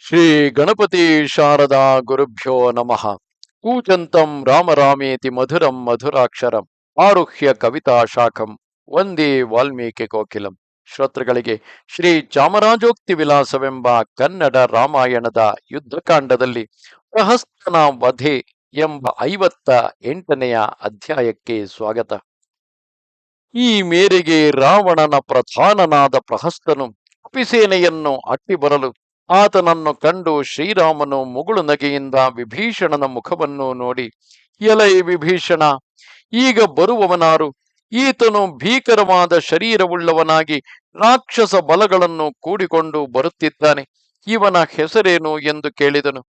ಶ್ರೀ ಗಣಪತಿ ಶಾರದಾ ಗುರುಭ್ಯೋ ನಮಃ. ಕೂಜಂತಂ ರಾಮ ರಾಮೇತಿ ಮಧುರಂ ಮಧುರಾಕ್ಷರಂ ಆರುಹ್ಯ ಕವಿತಾ ಶಾಖಂ ವಂದೇ ವಾಲ್ಮೀಕಿ ಕೋಕಿಲಂ. ಶ್ರೋತೃಗಳಿಗೆ ಶ್ರೀ ಚಾಮರಾಜೋಕ್ತಿ ವಿಲಾಸವೆಂಬ ಕನ್ನಡ ರಾಮಾಯಣದ ಯುದ್ಧಕಾಂಡದಲ್ಲಿ ಪ್ರಹಸ್ತನ ವಧೆ ಎಂಬ 58ನೆಯ ಅಧ್ಯಾಯಕ್ಕೆ ಸ್ವಾಗತ. ಈ ಮೇರೆಗೆ ರಾವಣನ ಪ್ರಧಾನನಾದ ಪ್ರಹಸ್ತನು ಕಪಿಸೇನೆಯನ್ನು ಅಟ್ಟಿ ಬರಲು ಆತನನ್ನು ಕಂಡು ಶ್ರೀರಾಮನು ಮುಗುಳು ನಗೆಯಿಂದ ವಿಭೀಷಣನ ಮುಖವನ್ನು ನೋಡಿ, ಎಲೈ ವಿಭೀಷಣ, ಈಗ ಬರುವವನಾರು? ಈತನು ಭೀಕರವಾದ ಶರೀರವುಳ್ಳವನಾಗಿ ರಾಕ್ಷಸ ಬಲಗಳನ್ನು ಕೂಡಿಕೊಂಡು ಬರುತ್ತಿದ್ದಾನೆ. ಇವನ ಹೆಸರೇನು ಎಂದು ಕೇಳಿದನು.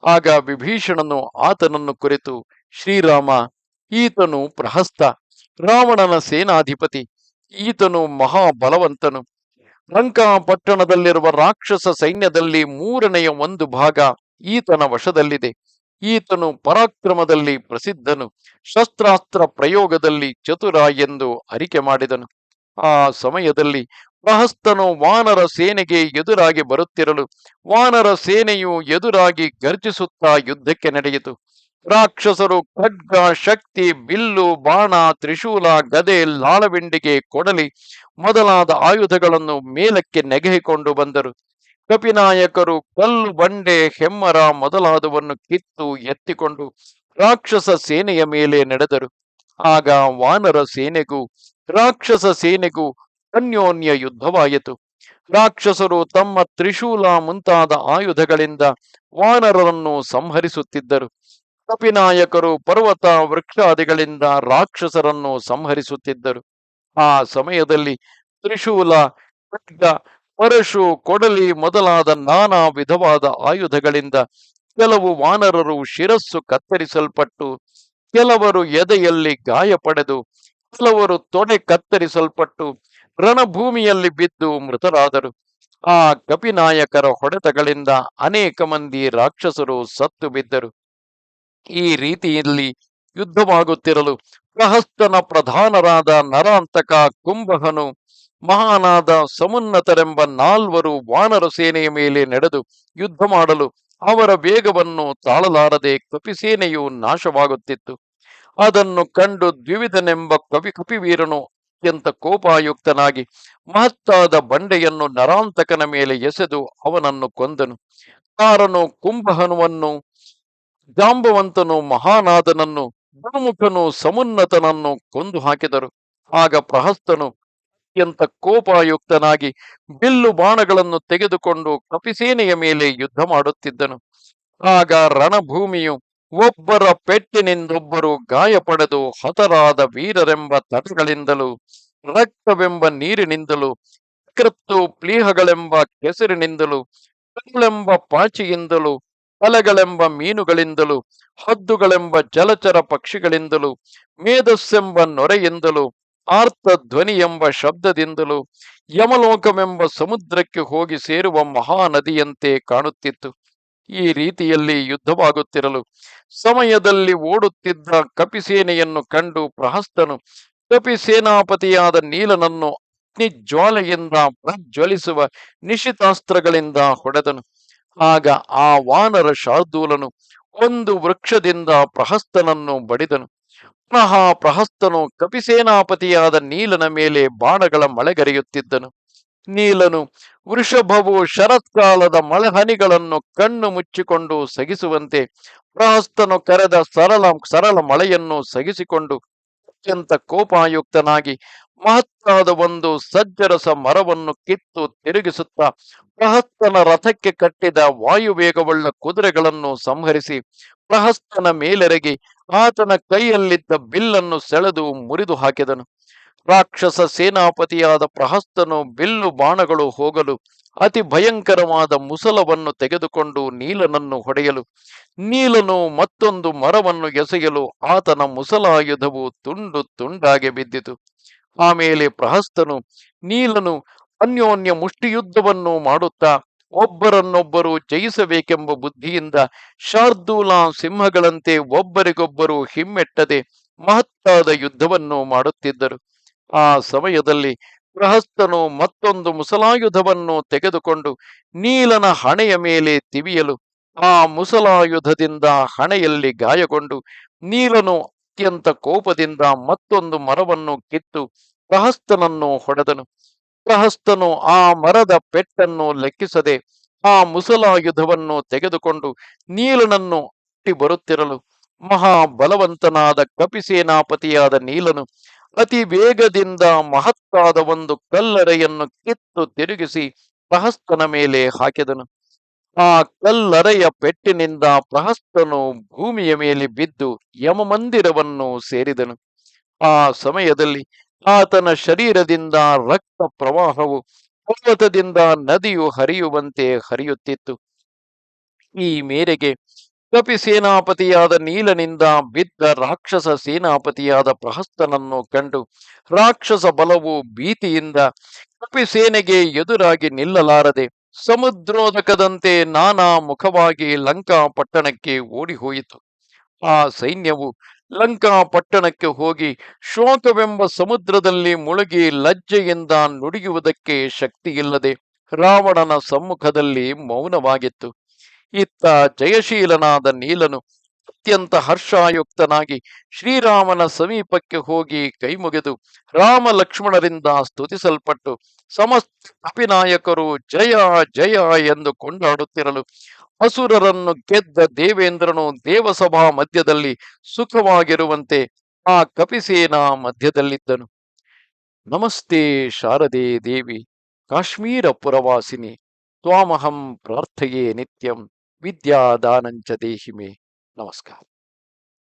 ಆಗ ವಿಭೀಷಣನು ಆತನನ್ನು ಕುರಿತು, ಶ್ರೀರಾಮ, ಈತನು ಪ್ರಹಸ್ತ, ರಾವಣನ ಸೇನಾಧಿಪತಿ. ಈತನು ಮಹಾಬಲವಂತನು. ಲಂಕಾಪಟ್ಟಣದಲ್ಲಿರುವ ರಾಕ್ಷಸ ಸೈನ್ಯದಲ್ಲಿ 1/3 ಭಾಗ ಈತನ ವಶದಲ್ಲಿದೆ. ಈತನು ಪರಾಕ್ರಮದಲ್ಲಿ ಪ್ರಸಿದ್ಧನು, ಶಸ್ತ್ರಾಸ್ತ್ರ ಪ್ರಯೋಗದಲ್ಲಿ ಚತುರ ಎಂದು ಅರಿಕೆ ಮಾಡಿದನು. ಆ ಸಮಯದಲ್ಲಿ ಪ್ರಹಸ್ತನು ವಾನರ ಸೇನೆಗೆ ಎದುರಾಗಿ ಬರುತ್ತಿರಲು ವಾನರ ಸೇನೆಯು ಎದುರಾಗಿ ಗರ್ಜಿಸುತ್ತಾ ಯುದ್ಧಕ್ಕೆ ನಡೆಯಿತು. ರಾಕ್ಷಸರು ಖಡ್ಗ, ಶಕ್ತಿ, ಬಿಲ್ಲು, ಬಾಣ, ತ್ರಿಶೂಲ, ಗದೆ, ಲಾಳವಿಂಡಿಗೆ, ಕೊಡಲಿ ಮೊದಲಾದ ಆಯುಧಗಳನ್ನು ಮೇಲಕ್ಕೆ ನೆಗೆಹಿಕೊಂಡು ಬಂದರು. ಕಪಿನಾಯಕರು ಕಲ್ಲು, ಬಂಡೆ, ಹೆಮ್ಮರ ಮೊದಲಾದವನ್ನು ಕಿತ್ತು ಎತ್ತಿಕೊಂಡು ರಾಕ್ಷಸ ಸೇನೆಯ ಮೇಲೆ ನಡೆದರು. ಆಗ ವಾನರ ಸೇನೆಗೂ ರಾಕ್ಷಸ ಸೇನೆಗೂ ಅನ್ಯೋನ್ಯ ಯುದ್ಧವಾಯಿತು. ರಾಕ್ಷಸರು ತಮ್ಮ ತ್ರಿಶೂಲ ಮುಂತಾದ ಆಯುಧಗಳಿಂದ ವಾನರರನ್ನು ಸಂಹರಿಸುತ್ತಿದ್ದರು. ಕಪಿನಾಯಕರು ಪರ್ವತ ವೃಕ್ಷಾದಿಗಳಿಂದ ರಾಕ್ಷಸರನ್ನು ಸಂಹರಿಸುತ್ತಿದ್ದರು. ಆ ಸಮಯದಲ್ಲಿ ತ್ರಿಶೂಲ, ಖಡ್ಗ, ಪರಶು, ಕೊಡಲಿ ಮೊದಲಾದ ನಾನಾ ವಿಧವಾದ ಆಯುಧಗಳಿಂದ ಕೆಲವು ವಾನರರು ಶಿರಸ್ಸು ಕತ್ತರಿಸಲ್ಪಟ್ಟು, ಕೆಲವರು ಎದೆಯಲ್ಲಿ ಗಾಯ ಪಡೆದು, ಕೆಲವರು ತೊಡೆ ಕತ್ತರಿಸಲ್ಪಟ್ಟು ರಣಭೂಮಿಯಲ್ಲಿ ಬಿದ್ದು ಮೃತರಾದರು. ಆ ಕಪಿನಾಯಕರ ಹೊಡೆತಗಳಿಂದ ಅನೇಕ ಮಂದಿ ರಾಕ್ಷಸರು ಸತ್ತು ಬಿದ್ದರು. ಈ ರೀತಿಯಲ್ಲಿ ಯುದ್ಧವಾಗುತ್ತಿರಲು ಪ್ರಹಸ್ತನ ಪ್ರಧಾನರಾದ ನರಾಂತಕ, ಕುಂಭಹನು, ಮಹಾನಾದ ಸಮುನ್ನತರೆಂಬ 4 ವಾನರ ಸೇನೆಯ ಮೇಲೆ ನಡೆದು ಯುದ್ಧ ಮಾಡಲು ಅವರ ವೇಗವನ್ನು ತಾಳಲಾರದೆ ಕಪಿಸೇನೆಯು ನಾಶವಾಗುತ್ತಿತ್ತು. ಅದನ್ನು ಕಂಡು ದ್ವಿವಿಧನೆಂಬ ಕಪಿವೀರನು ಅತ್ಯಂತ ಕೋಪಾಯುಕ್ತನಾಗಿ ಮಹತ್ತಾದ ಬಂಡೆಯನ್ನು ನರಾಂತಕನ ಮೇಲೆ ಎಸೆದು ಅವನನ್ನು ಕೊಂದನು. ಕಾರನು ಕುಂಭಹನುವನ್ನು, ಜಾಂಬವಂತನು ಮಹಾನಾದನನ್ನು, ಬಹುಮುಖನು ಸಮುನ್ನತನನ್ನು ಕೊಂದು ಹಾಕಿದರು. ಆಗ ಪ್ರಹಸ್ತನು ಅತ್ಯಂತ ಕೋಪಾಯುಕ್ತನಾಗಿ ಬಿಲ್ಲು ಬಾಣಗಳನ್ನು ತೆಗೆದುಕೊಂಡು ಕಪಿಸೇನೆಯ ಮೇಲೆ ಯುದ್ಧ ಮಾಡುತ್ತಿದ್ದನು. ಆಗ ರಣಭೂಮಿಯು ಒಬ್ಬರ ಪೆಟ್ಟಿನಿಂದೊಬ್ಬರು ಗಾಯ ಪಡೆದು ಹತರಾದ ವೀರರೆಂಬ ತಟಗಳಿಂದಲೂ, ರಕ್ತವೆಂಬ ನೀರಿನಿಂದಲೂ, ಕೃತ್ತು ಪ್ಲೀಹಗಳೆಂಬ ಕೆಸರಿನಿಂದಲೂ, ಕರುಳೆಂಬ ಪಾಚಿಯಿಂದಲೂ, ತಲೆಗಳೆಂಬ ಮೀನುಗಳಿಂದಲೂ, ಹದ್ದುಗಳೆಂಬ ಜಲಚರ ಪಕ್ಷಿಗಳಿಂದಲೂ, ಮೇಧಸ್ಸೆಂಬ ನೊರೆಯಿಂದಲೂ, ಆರ್ತ ಧ್ವನಿ ಎಂಬ ಶಬ್ದದಿಂದಲೂ ಯಮಲೋಕವೆಂಬ ಸಮುದ್ರಕ್ಕೆ ಹೋಗಿ ಸೇರುವ ಮಹಾನದಿಯಂತೆ ಕಾಣುತ್ತಿತ್ತು. ಈ ರೀತಿಯಲ್ಲಿ ಯುದ್ಧವಾಗುತ್ತಿರಲು ಸಮಯದಲ್ಲಿ ಓಡುತ್ತಿದ್ದ ಕಪಿಸೇನೆಯನ್ನು ಕಂಡು ಪ್ರಹಸ್ತನು ಕಪಿಸೇನಾಪತಿಯಾದ ನೀಲನನ್ನು ಅಗ್ನಿಜ್ವಾಲೆಯಿಂದ ಪ್ರಜ್ವಲಿಸುವ ನಿಶಿತಾಸ್ತ್ರಗಳಿಂದ ಹೊಡೆದನು. ಆಗ ಆ ವಾನರ ಶಾರ್ದೂಲನು ಒಂದು ವೃಕ್ಷದಿಂದ ಪ್ರಹಸ್ತನನ್ನು ಬಡಿದನು. ಪುನಃ ಪ್ರಹಸ್ತನು ಕಪಿಸೇನಾಪತಿಯಾದ ನೀಲನ ಮೇಲೆ ಬಾಣಗಳ ಮಳೆಗರೆಯುತ್ತಿದ್ದನು. ನೀಲನು ವೃಷಭವು ಶರತ್ಕಾಲದ ಮಳೆಹನಿಗಳನ್ನು ಕಣ್ಣು ಮುಚ್ಚಿಕೊಂಡು ಸಗಿಸುವಂತೆ ಪ್ರಹಸ್ತನು ಕರೆದ ಸರಳ ಮಳೆಯನ್ನು ಸಗಿಸಿಕೊಂಡು ಅತ್ಯಂತ ಕೋಪಾಯುಕ್ತನಾಗಿ ಮಹತ್ತಾದ ಒಂದು ಸಜ್ಜರಸ ಮರವನ್ನು ಕಿತ್ತು ತಿರುಗಿಸುತ್ತಾ ಪ್ರಹಸ್ತನ ರಥಕ್ಕೆ ಕಟ್ಟಿದ ವಾಯುವೇಗವುಳ್ಳ ಕುದುರೆಗಳನ್ನು ಸಂಹರಿಸಿ ಪ್ರಹಸ್ತನ ಮೇಲೆರಗಿ ಆತನ ಕೈಯಲ್ಲಿದ್ದ ಬಿಲ್ಲನ್ನು ಸೆಳೆದು ಮುರಿದು ಹಾಕಿದನು. ರಾಕ್ಷಸ ಸೇನಾಪತಿಯಾದ ಪ್ರಹಸ್ತನು ಬಿಲ್ಲು ಬಾಣಗಳು ಹೋಗಲು ಅತಿ ಭಯಂಕರವಾದ ಮುಸಲವನ್ನು ತೆಗೆದುಕೊಂಡು ನೀಲನನ್ನು ಹೊಡೆಯಲು, ನೀಲನು ಮತ್ತೊಂದು ಮರವನ್ನು ಎಸೆಯಲು ಆತನ ಮುಸಲಾಯುಧವು ತುಂಡು ತುಂಡಾಗಿ ಬಿದ್ದಿತು. ಆಮೇಲೆ ಪ್ರಹಸ್ತನು ನೀಲನು ಅನ್ಯೋನ್ಯ ಮುಷ್ಟಿಯುದ್ಧವನ್ನು ಮಾಡುತ್ತಾ ಒಬ್ಬರನ್ನೊಬ್ಬರು ಜಯಿಸಬೇಕೆಂಬ ಬುದ್ಧಿಯಿಂದ ಶಾರ್ದೂಲ ಸಿಂಹಗಳಂತೆ ಒಬ್ಬರಿಗೊಬ್ಬರು ಹಿಮ್ಮೆಟ್ಟದೆ ಮಹತ್ತಾದ ಯುದ್ಧವನ್ನು ಮಾಡುತ್ತಿದ್ದರು. ಆ ಸಮಯದಲ್ಲಿ ಪ್ರಹಸ್ತನು ಮತ್ತೊಂದು ಮುಸಲಾಯುಧವನ್ನು ತೆಗೆದುಕೊಂಡು ನೀಲನ ಹಣೆಯ ಮೇಲೆ ತಿವಿಯಲು ಆ ಮುಸಲಾಯುಧದಿಂದ ಹಣೆಯಲ್ಲಿ ಗಾಯಗೊಂಡು ನೀಲನು ಅತ್ಯಂತ ಕೋಪದಿಂದ ಮತ್ತೊಂದು ಮರವನ್ನು ಕಿತ್ತು ಪ್ರಹಸ್ತನನ್ನು ಹೊಡೆದನು. ಪ್ರಹಸ್ತನು ಆ ಮರದ ಪೆಟ್ಟನ್ನು ಲೆಕ್ಕಿಸದೆ ಆ ಮುಸಲಾಯುಧವನ್ನು ತೆಗೆದುಕೊಂಡು ನೀಲನನ್ನು ಅಟ್ಟಿ ಬರುತ್ತಿರಲು ಮಹಾಬಲವಂತನಾದ ಕಪಿಸೇನಾಪತಿಯಾದ ನೀಲನು ಅತಿ ವೇಗದಿಂದ ಮಹತ್ತಾದ ಒಂದು ಕಲ್ಲರೆಯನ್ನು ಕಿತ್ತು ತಿರುಗಿಸಿ ಪ್ರಹಸ್ತನ ಮೇಲೆ ಹಾಕಿದನು. ಆ ಕಲ್ಲರೆಯ ಪೆಟ್ಟಿನಿಂದ ಪ್ರಹಸ್ತನು ಭೂಮಿಯ ಮೇಲೆ ಬಿದ್ದು ಯಮಮಂದಿರವನ್ನು ಸೇರಿದನು. ಆ ಸಮಯದಲ್ಲಿ ಆತನ ಶರೀರದಿಂದ ರಕ್ತ ಪ್ರವಾಹವು ಪರ್ವತದಿಂದ ನದಿಯು ಹರಿಯುವಂತೆ ಹರಿಯುತ್ತಿತ್ತು. ಈ ಮೇರೆಗೆ ಕಪಿಸೇನಾಪತಿಯಾದ ನೀಲನಿಂದ ಬಿದ್ದ ರಾಕ್ಷಸ ಸೇನಾಪತಿಯಾದ ಪ್ರಹಸ್ತನನ್ನು ಕಂಡು ರಾಕ್ಷಸ ಬಲವು ಭೀತಿಯಿಂದ ಕಪಿಸೇನೆಗೆ ಎದುರಾಗಿ ನಿಲ್ಲಲಾರದೆ ಸಮುದ್ರೋದಕದಂತೆ ನಾನಾ ಮುಖವಾಗಿ ಲಂಕಾ ಪಟ್ಟಣಕ್ಕೆ ಓಡಿ ಹೋಯಿತು. ಆ ಸೈನ್ಯವು ಲಂಕಾ ಪಟ್ಟಣಕ್ಕೆ ಹೋಗಿ ಶೋಕವೆಂಬ ಸಮುದ್ರದಲ್ಲಿ ಮುಳುಗಿ ಲಜ್ಜೆಯಿಂದ ನುಡಿಯುವುದಕ್ಕೆ ಶಕ್ತಿಯಿಲ್ಲದೆ ರಾವಣನ ಸಮ್ಮುಖದಲ್ಲಿ ಮೌನವಾಗಿತ್ತು. ಇತ್ತ ಜಯಶೀಲನಾದ ನೀಲನು ಅತ್ಯಂತ ಹರ್ಷಾಯುಕ್ತನಾಗಿ ಶ್ರೀರಾಮನ ಸಮೀಪಕ್ಕೆ ಹೋಗಿ ಕೈಮುಗಿದು ರಾಮ ಲಕ್ಷ್ಮಣರಿಂದ ಸ್ತುತಿಸಲ್ಪಟ್ಟು ಸಮಸ್ತ ಕಪಿನಾಯಕರು ಜಯ ಜಯ ಎಂದು ಕೊಂಡಾಡುತ್ತಿರಲು ಅಸುರರನ್ನು ಗೆದ್ದ ದೇವೇಂದ್ರನು ದೇವಸಭಾ ಮಧ್ಯದಲ್ಲಿ ಸುಖವಾಗಿರುವಂತೆ ಆ ಕಪಿಸೇನಾ ಮಧ್ಯದಲ್ಲಿದ್ದನು. ನಮಸ್ತೆ ಶಾರದೆ ದೇವಿ ಕಾಶ್ಮೀರ ಪುರವಾಸಿನಿ ತ್ವಾಮಹಂ ಪ್ರಾರ್ಥಯೇ ನಿತ್ಯಂ ವಿದ್ಯಾದಾನಂಚ ದೇಹಿ ಮೇ. ನಮಸ್ಕಾರ.